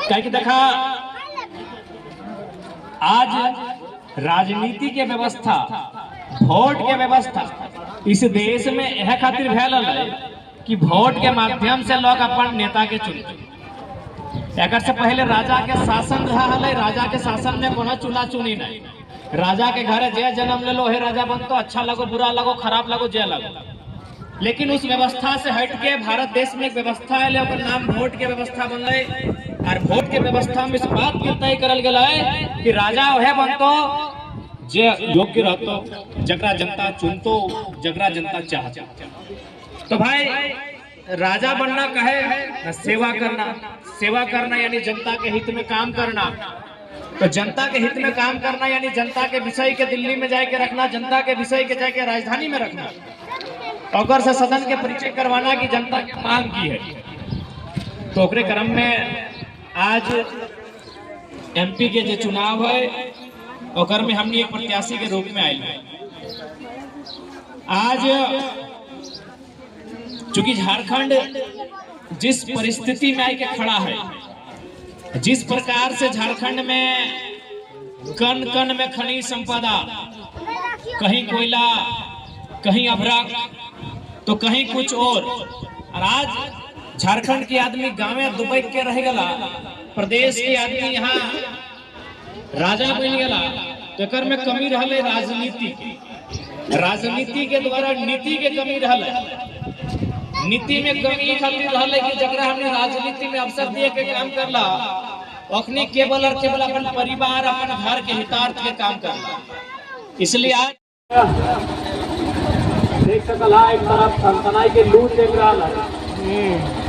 क्या कि देखा आज राजनीति के व्यवस्था, वोट के व्यवस्था इस देश में यह खातिर भैल है कि वोट के माध्यम से लोग अपन नेता के चुनते। एक से पहले राजा के शासन रहा है, राजा के शासन में कोनो चुना चुनी नहीं। राजा के घर जे जन्म ले लो हे राजा बन तो अच्छा लगो बुरा लगो खराब लगो जे लगो। लेकिन उस व्यवस्था से हट के भारत देश में एक व्यवस्था है, ओकर नाम वोट के व्यवस्था बनले। और वोट के व्यवस्था में इस बात के तय करल गेल है कि राजा वह बनतो जे योग्य रहतो, जकरा जनता चुनतो, जकरा जनता चाहतो। तो भाई राजा बनना कहे सेवा करना, सेवा करना यानी जनता के हित में काम करना। तो जनता के हित में काम करना यानी जनता के विषय के दिल्ली में जाके रखना, जनता के विषय के जाके राजधानी में रखना, और से सदन के परिचय करवाना की जनता की मांग की है। तो ओकरे क्रम में आज एमपी के जो चुनाव है ओकर में हमने एक प्रत्याशी के रूप में आयल है। आज चूंकि झारखंड जिस परिस्थिति में आके खड़ा है, जिस प्रकार से झारखंड में कण कण में खनिज संपदा, कहीं कोयला, कहीं अभ्रक, तो कहीं कुछ और आज झारखंड के आदमी गाँव दुबई के रह गला, प्रदेश के आदमी यहाँ राजा बन गला। तो एकर में कमी रहले राजनीति की, राजनीति के द्वारा नीति के कमी रहले। नीति में कमी खातिर रहले कि जकरा हमने राजनीति में अवसर दिए के काम करला, अखनी केवल और केवल अपन परिवार, अपन घर के हितार्थ के काम करला। इसलिए आज देख सकला एक तरफ सनसनाई के लू देख रहा है,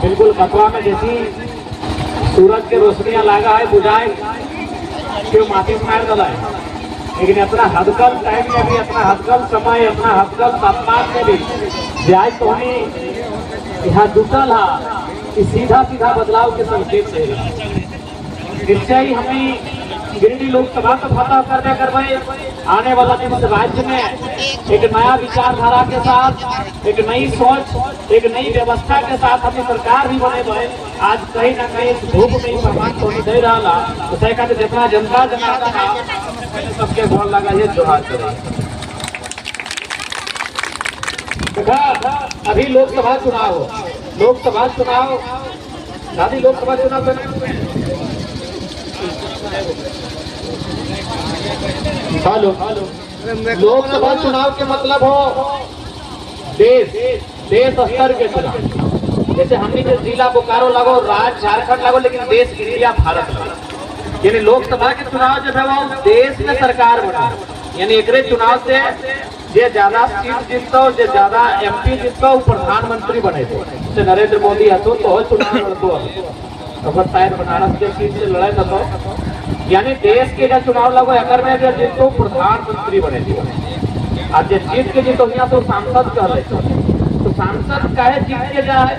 बिल्कुल बतवा में जैसी सूरज के रोशनियां लगा है, बुझाए क्यों माटी मार डाला है। लेकिन अपना हदकल टाइम में भी, अपना हदकल समय, अपना हदकल तापमान में भी जाए तो हमें यहाँ जुटल है कि सीधा सीधा बदलाव के संकेत से निश्चय हमें गिरिडीह लोकसभा का फतह करने करवाए। आने वाला दिन राज्य में एक नया विचारधारा के साथ, एक नई सोच, एक नई व्यवस्था के साथ हमें सरकार भी बने हुए। आज कहीं ना कहीं इस धूप में सामान को दे रहा तो तय करके जितना जनता जनाता सबके घर लगा ये जोहार करे। अभी लोकसभा चुनाव हो, लोकसभा चुनाव दादी लोकसभा चुनाव हेलो लोकसभा चुनाव के मतलब हो देश स्तर के चुनाव। जैसे हमने जो जिला बोकारो लगो, राज्य झारखंड लगो, लेकिन देश इंडिया भारत लगो। यानी लोकसभा के चुनाव जो है वो देश में सरकार बना, यानी एक चुनाव से जे ज्यादा सीट जीतता, जे ज्यादा एमपी जीतता वो प्रधानमंत्री बने थे। जैसे नरेंद्र मोदी हतो तो चुनाव लड़तो, अगर शायद बनारस के सीट से लड़ाई तो, यानी देश के जो चुनाव लगो एकर में जो जीतो प्रधानमंत्री बने थे। आज जो जीत के जीतो यहाँ तो सांसद कह रहे, तो सांसद काहे जीत के जाए,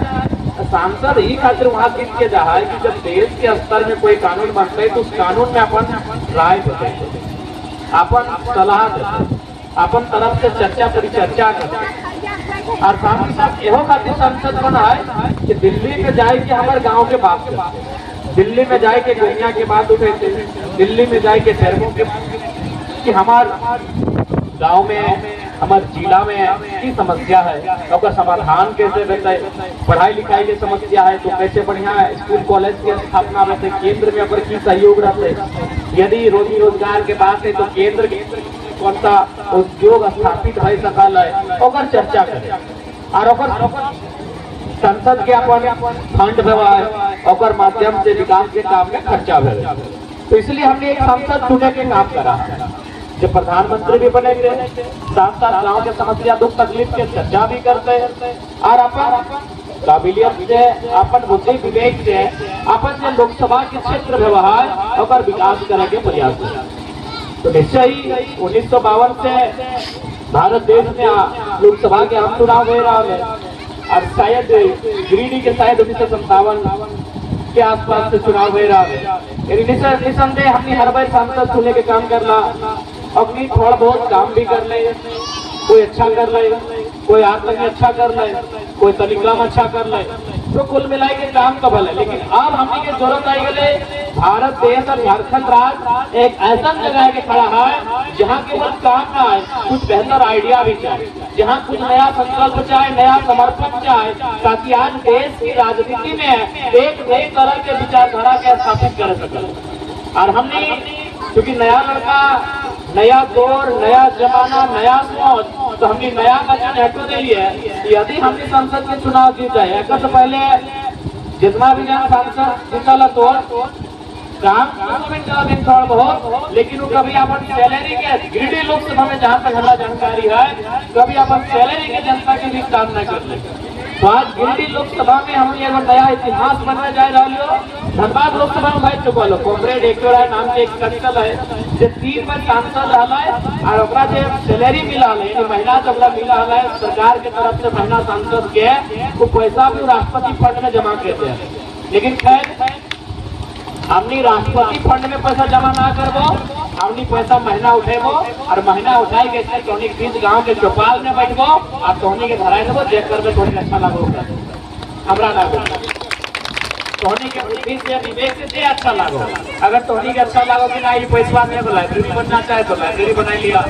सांसद ही खातिर वहाँ जीत के जाए कि जब देश के स्तर में कोई कानून बनता है तो उस कानून में अपन राय बताए, अपन सलाह देते, अपन तरफ से चर्चा परिचर्चा करते। और साथ ही साथ यहो खातिर सांसद बना है कि दिल्ली में जाए कि हमारे गाँव के बात करते, दिल्ली में जाए के गैया के बात उठेते, दिल्ली में जाए के शहरों के कि हमार गांव में, हमारे जिला में की समस्या है, उसका समाधान कैसे रहते, पढ़ाई लिखाई की समस्या है तो कैसे बढ़िया स्कूल कॉलेज की स्थापना रहते, केंद्र में अगर की सहयोग रहते, यदि रोजी रोजगार के बात है तो केंद्र कौन सा उद्योग स्थापित है सकल है और चर्चा करें। और संसद के अपन फंड व्यवहार और माध्यम से विकास के काम में खर्चा हुआ। तो इसलिए हमने एक संसद चुने के काम करा, जो प्रधानमंत्री भी बने थे, साथ साथ गाँव के समस्या दुख तकलीफ के चर्चा भी करते हैं, और अपन काबिलियत से, अपन बुद्धि विवेक से अपन जो लोकसभा के क्षेत्र व्यवहार और विकास करे के प्रयास है। तो निश्चय ही 1952 से भारत देश में लोकसभा के आम चुनाव हो रहा है, और शायद गिरिडीह के शायद 1957 के आसपास से चुनाव हो रहा है। निसंदेह हमने हर बार सांसद चुने के काम करना, अपनी थोड़ा बहुत काम भी कर ले, कोई अच्छा कर ले, कोई आत्म में अच्छा कर ले, कोई तरीका में अच्छा कर ले, तो कुल मिलाई के काम कबल है। लेकिन अब हमने के जरूरत आई गए भारत देश और झारखंड राज्य एक ऐसा जगह के खड़ा है जहाँ केवल काम ना आए, कुछ बेहतर आइडिया भी चाहिए, जहाँ कुछ नया संकल्प चाहे, नया समर्पण चाहे, ताकि आज देश की राजनीति में एक नई तरह के विचारधारा के स्थापित कर सके। और हमने क्योंकि नया लड़का, नया दौर, नया जमाना, नया सोच, तो हमने नया वचन हेतु दे लिया है। यदि हमने संसद के चुनाव जीत जाए, एक तो पहले जितना भी जन सांसद जीतल तो काम दिन थोड़ा बहुत, लेकिन वो कभी अपन सैलरी के गिरडी लोकसभा में जहाँ तक हमारा जानकारी है, कभी अपन सैलरी के जनता के भी काम न कर ले। तो आज गिरडी लोकसभा में हम एगो नया इतिहास बनने जा रहा हो। धनबाद लोकसभा में भाई चुका लो कॉमरेड एक नाम के एक कंचल है जो 3 बार सांसद रहा है और ओकरा जो सैलरी मिला है, महिला जब मिला है सरकार के तरफ से महिला सांसद के वो पैसा भी राष्ट्रपति फंड में जमा करते हैं। लेकिन खैर हमने राष्ट्रपति फंड में पैसा जमा ना करबो, हमने पैसा महीना उठेबो और महीना उठाई के तोहनी के बीच गांव के चौपाल में बैठबो और तोहनी के धराई देबो, देख कर में तोहनी अच्छा लागो, हमरा लागो, तोहनी के बुद्धि से विवेक से अच्छा लागो। अगर तोहनी के अच्छा लागो कि ना ये पैसा में लाइब्रेरी बनना चाहे तो लाइब्रेरी बना लिया,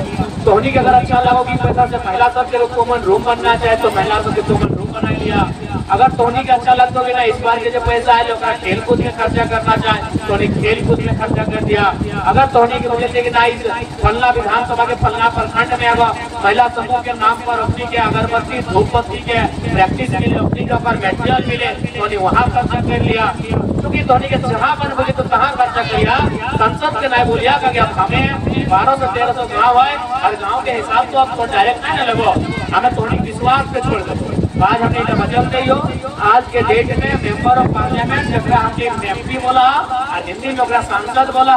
तोहनी के अगर अच्छा लागो कि पैसा से महिला सब के कॉमन रूम बनना चाहे तो महिला सब के कॉमन रूम बना लिया। अगर तोहनी के अच्छा लगता है कि ना इस बार के जो पैसा है लोग खेल कूद में खर्चा करना चाहे तो खेल कूद में खर्चा कर दिया। अगर तोहनी के वजह से कि ना इस फलना विधानसभा के फलना प्रखंड में अगर महिला समूह के नाम पर अपनी के अगरबत्ती धूपबत्ती के प्रैक्टिस के लिए अपनी के ऊपर मेटेरियल मिले तो वहाँ खर्चा कर लिया। क्योंकि तोहनी के जहाँ बन बोले तो कहाँ खर्चा करिया, संसद के नहीं बोलिया कि अब हमें 1200 1300 गाँव है और गाँव के हिसाब तो अब तो डायरेक्ट नहीं लगो, हमें तोहनी विश्वास पे छोड़ दो। आज हमने मतलब नहीं हो, आज के डेट में मेंबर ऑफ पार्लियामेंट जरा हमने एमपी बोला और हिंदी में सांसद बोला,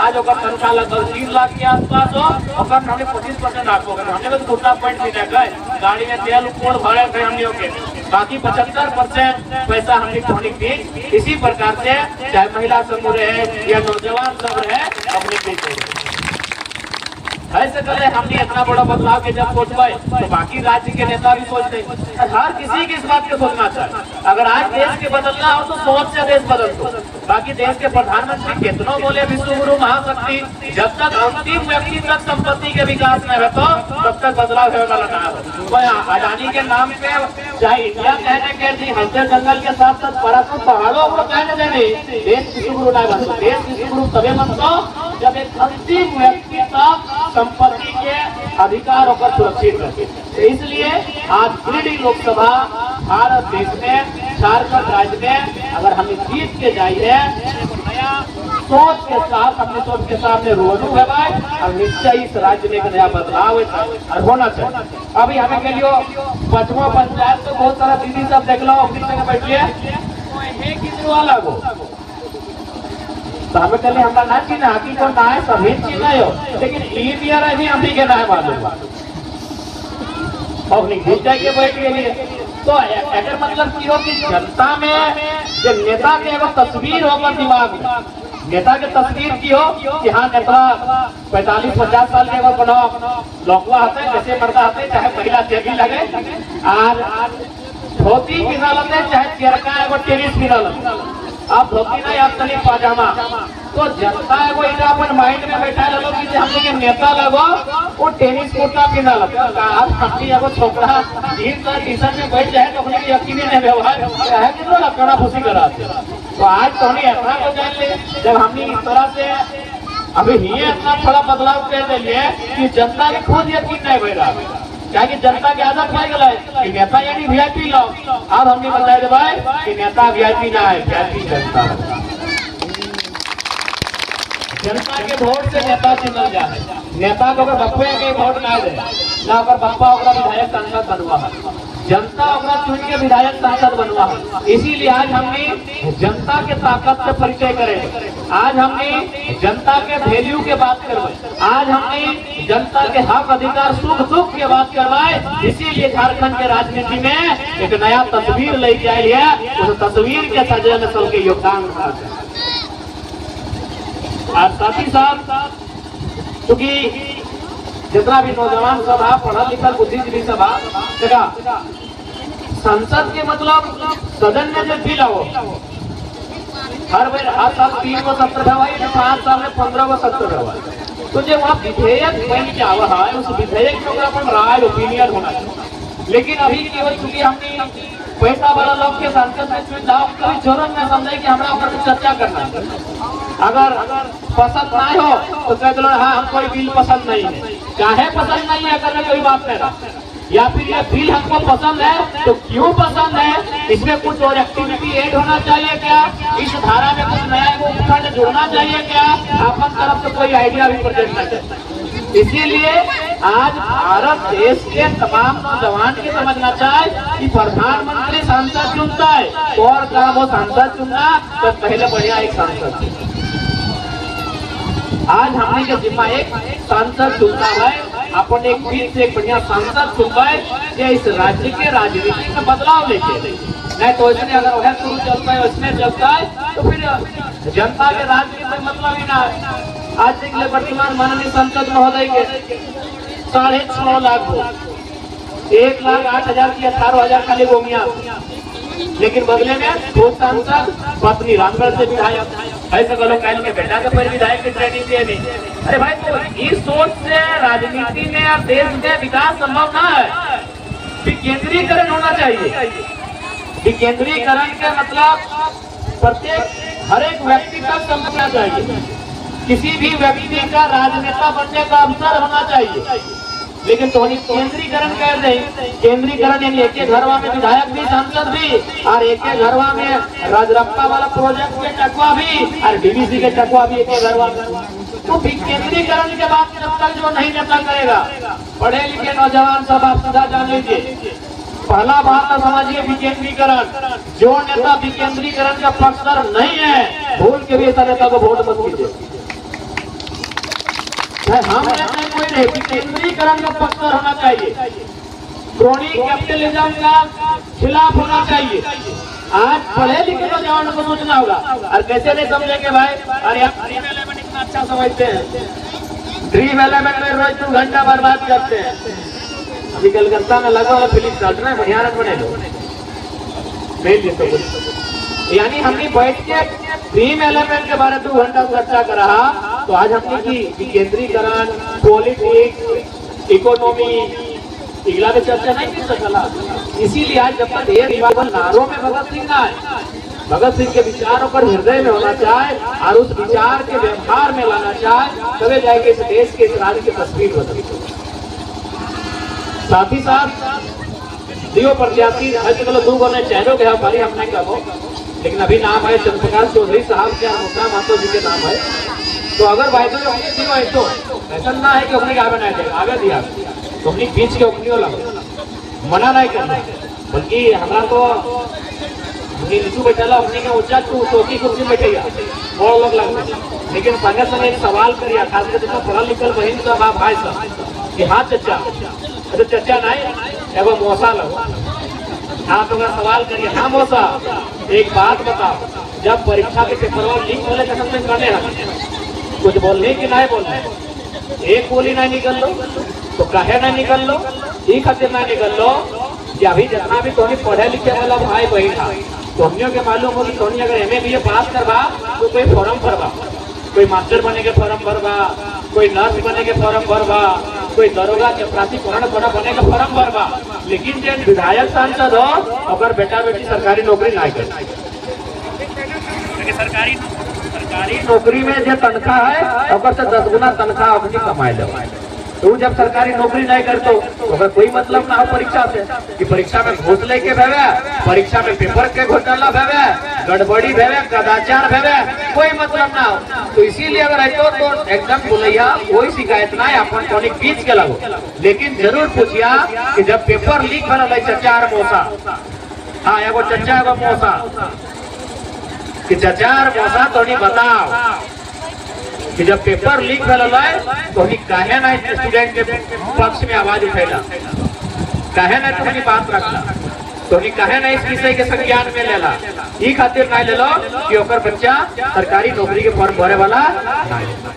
आज तनख्वाह लगभग 3 लाख के आसपास हो, और हमने 25% आपको हमने तो दूसरा पॉइंट भी देखा गाड़ी में तेल कोड़ भरे थे हमने के, बाकी 75% पैसा हमने तोहनी दी। इसी प्रकार से चाहे महिला समूह रहे या नौजवान सब रहे अपने दी। ऐसे करे हमने इतना बड़ा बदलाव के जब सोचबे तो बाकी राज्य के नेता भी सोचते, हर किसी की इस बात को सोचना चाहिए। अगर आज देश के बदलना हो तो सोच से देश बदल दो। बाकी देश के प्रधानमंत्री कितनों बोले विश्व गुरु महाशक्ति, जब तक अंतिम व्यक्ति तक संपत्ति के विकास में है तो तब तक बदलाव होने वाला ना हो। अडानी के नाम पे चाहे इंडिया कहने के जी हमसे जंगल के साथ साथ परासुर पहाड़ों को कहने देने, देश विश्व गुरु ना बनता। देश विश्व गुरु तभी बनता जब एक अंतिम व्यक्ति तक संपत्ति के अधिकार होकर सुरक्षित रखे। इसलिए आज गिरिडीह लोकसभा भारत देश में झारखंड राज्य में अगर हम जीत के जाइए नया सोच के साथ अपने सोच के सामने रोजू है और निश्चय इस राज्य में एक नया बदलाव होना चाहिए। अभी हमें के लिए 5वां पंचायत तो बहुत सारा दीदी सब देख लो अपनी जगह बैठिए किसी वाला को तो हमें कहले हमारा ना चीना हाथी को ना है सभी चीना हो, लेकिन ई दिया रही हम के ना है मालूम और नहीं जाए के बैठ गए। तो अगर मतलब की हो कि जनता में जो नेता के एगो तस्वीर होकर दिमाग में, नेता के तस्वीर की हो कि हाँ नेता 45-50 साल के एगो बनो लौकवा होते जैसे मर्दा होते चाहे महिला तेजी लगे आज धोती पिना लेते चाहे चेरका एगो टेनिस पिना लेते, आप धोती नहीं आप तनी पाजामा। तो जनता है वो अपन माइंड में बैठा लो कि हमने के नेता लगो वो टेनिस कुर्ता पिना लगता आज हमकी एगो छोकरा जीन्स और टी शर्ट में बैठ जाए तो अपने यकीन नहीं व्यवहार है कि तो लकड़ा खुशी कराते। तो आज तो हमने ऐसा को जान ले जब हमने इस तरह से अभी ये इतना थोड़ा बदलाव कर दिए कि जनता की खुद यकीन नहीं हो रहा, क्या कि जनता की आदत पाई गया कि नेता यानी वीआईपी लो। अब हमने बताया दे भाई कि नेता वीआईपी ना है, वीआईपी जनता है। जनता के वोट से नेता चुनल जाए, नेता को अगर बप्पे के वोट ना दे ना अगर बप्पा ओकरा विधायक सांसद बनवा है, जनता ओकरा चुन के विधायक सांसद बनवा है। इसीलिए आज हमने जनता के ताकत से परिचय करें, आज हमने जनता के वैल्यू के बात करवाए, आज हमने जनता के हक अधिकार सुख दुख के बात करवाए। इसीलिए झारखंड के राजनीति में एक नया तस्वीर लेके आई है, उस तस्वीर के सजे में सबके योगदान और साथ ही साथ क्योंकि जितना भी नौजवान सभा पढ़ा लिखा बुद्धिजीवी सभा संसद के मतलब सदन में जो बिल हो हर साल 3 गो सत्र भवाई, 5 साल में 15 गो सत्र भवाई। तो जब वहाँ विधेयक बन के आवा है, उस विधेयक में अपन राय ओपिनियन होना चाहिए। लेकिन अभी केवल चूंकि हमने पैसा वाला लोग के सांसद में चुन जाओ, कभी जरूरत में समझे कि हमरा ऊपर चर्चा करना है। अगर पसंद ना हो तो कह दो हाँ हम कोई बिल पसंद नहीं है, चाहे पसंद नहीं है करने कोई बात नहीं, या फिर ये बिल हमको पसंद है तो क्यों पसंद है, इसमें कुछ और एक्टिविटी ऐड होना चाहिए क्या, इस धारा में कुछ नया वो खंड जुड़ना चाहिए क्या, अपन तरफ से कोई आइडिया भी प्रेजेंट करना चाहिए। इसीलिए आज भारत देश के तमाम नौजवान के समझना चाहिए कि प्रधानमंत्री सांसद चुनता है, और कहा वो सांसद चुनना तो पहले बढ़िया एक सांसद। आज हमने जो जिम्मा एक सांसद चुनना है, अपन एक फिर से एक बढ़िया सांसद चुनवाए जो इस राज्य के राजनीति में बदलाव लेके, नहीं तो इसमें अगर वह शुरू चलता है उसमें चलता है तो फिर जनता के राज्य के कोई मतलब ही ना है। आज देख ले वर्तमान माननीय सांसद महोदय के 6.5 लाख हो, 1,08,000 की 18,000 खाली गोमिया, लेकिन बदले में वो सांसद पत्नी रामगढ़ से विधायक ऐसे गलो कैल के बेटा के पर विधायक की ट्रेनिंग दिए नहीं। अरे भाई तो इस सोच से राजनीति में और देश में विकास संभव ना है। विकेंद्रीकरण होना चाहिए। विकेंद्रीकरण के मतलब प्रत्येक हर एक व्यक्ति तक समझना चाहिए, किसी भी व्यक्ति का राजनेता बनने का अवसर होना चाहिए। लेकिन तो केंद्रीकरण कर दे, केंद्रीकरण यानी एक घरवा में विधायक भी सांसद भी, और एक घरवा में राजरप्पा वाला प्रोजेक्ट के टकवा भी और डीवीसी के टकवा भी एक घरवा में। तो केंद्रीकरण के बाद जब तक जो नहीं नेता करेगा, पढ़े लिखे नौजवान सब आप सीधा जान लीजिए, पहला बात तो समझिए विकेंद्रीकरण, जो नेता विकेंद्रीकरण का पक्षधर नहीं है भूल के भी ऐसा नेता को वोट मत कीजिए। हम ऐसे कोई नहीं, विकेंद्रीकरण का पक्षधर होना चाहिए, क्रोनी कैपिटलिज्म का खिलाफ होना चाहिए। आज पढ़े लिखे नौजवानों को सोचना होगा। और कैसे नहीं समझेंगे भाई, अरे आप ड्रीम एलिमेंट इतना अच्छा समझते हैं, ड्रीम एलिमेंट में रोज 2 घंटा बर्बाद करते हैं। अभी कलकत्ता में लगा हुआ फिलिप चार्टर है, बढ़िया रन बने तो यानी हमने बैठ के ड्रीम एलिमेंट के बारे में 2 घंटा चर्चा कर रहा। तो आज हमने की विकेंद्रीकरण, पॉलिटिक्स, इकोनॉमी इगला में चर्चा नहीं की सकला। इसीलिए आज जब तक ये रिवाइवल नारों में भगत सिंह ना है, भगत सिंह के विचारों पर हृदय में होना चाहे और उस विचार के व्यवहार में लाना चाहे, तभी जाएंगे इस देश के इस राज्य की तस्वीर बदल। साथ ही साथ दियो प्रत्याशी चलो 2 गो चेहरों के हमारी हमने कहो, लेकिन अभी नाम है चंद्रप्रकाश चौधरी साहब के, मुद्रा महतो जी के नाम है। तो अगर भाई तो ऐसा ना है कि अपने आगे नहीं देगा, आगे दिया तो अपनी बीच के अपनी मना नहीं करना, बल्कि हमारा तो नीचू बैठा अपनी के ऊंचा चौकी कुर्सी बैठेगा और लोग लगते। लेकिन संगे संगे एक सवाल करिए, खासकर जितना पढ़ा लिखल बहन सब आप भाई साहब कि हाँ चचा, अरे चचा नहीं एगो मौसा लगो, हाँ तो सवाल करिए, हाँ मौसा एक बात बताओ, जब परीक्षा के पेपर लीक होने का समझ करने कुछ बोलने की नहीं बोलने, एक बोली नहीं निकल लो तो कहे नहीं निकल लो, ये खातिर नहीं निकल लो कि अभी जितना भी तोनी पढ़े लिखे वाला भाई बहन था, तोनियों के मालूम हो कि तोनी अगर एमए बीए पास करवा तो कोई फॉर्म भरवा, कोई मास्टर बने के फॉर्म भरवा, कोई नर्स बने के फॉर्म भरवा, कोई दरोगा चपरासी बने के फॉर्म भरवा। लेकिन जो विधायक सांसद हो अगर बेटा बेटी सरकारी नौकरी नहीं करे, सरकारी नौकरी में जो तनख्वाह है अगर से 10 गुना तनख्वाह अपनी कमाए लो। तो जब सरकारी नौकरी नहीं करते तो कोई मतलब ना हो परीक्षा से, कि परीक्षा में घूस लेके भेवे, परीक्षा में पेपर के घोटाला भेवे, गड़बड़ी भेवे, कदाचार भेवे, कोई मतलब ना हो। तो इसीलिए अगर ऐसा तो एकदम बोलैया कोई शिकायत ना है, अपन कोनी बीच के लगो, लेकिन जरूर पूछिया कि जब पेपर लीक भरल है चचा और मौसा, हाँ एगो चचा एगो मौसा, कि चचा और मौसा तो नहीं बताओ कि जब पेपर लीक भरल है तो काहे ना स्टूडेंट के पक्ष में आवाज उठेला, काहे ना तुम्हारी बात रखला, तो काहे ना इस विषय के संज्ञान में लेला, ई खातिर नहीं ले लो कि ओकर बच्चा सरकारी नौकरी के फॉर्म भरे वाला नहीं।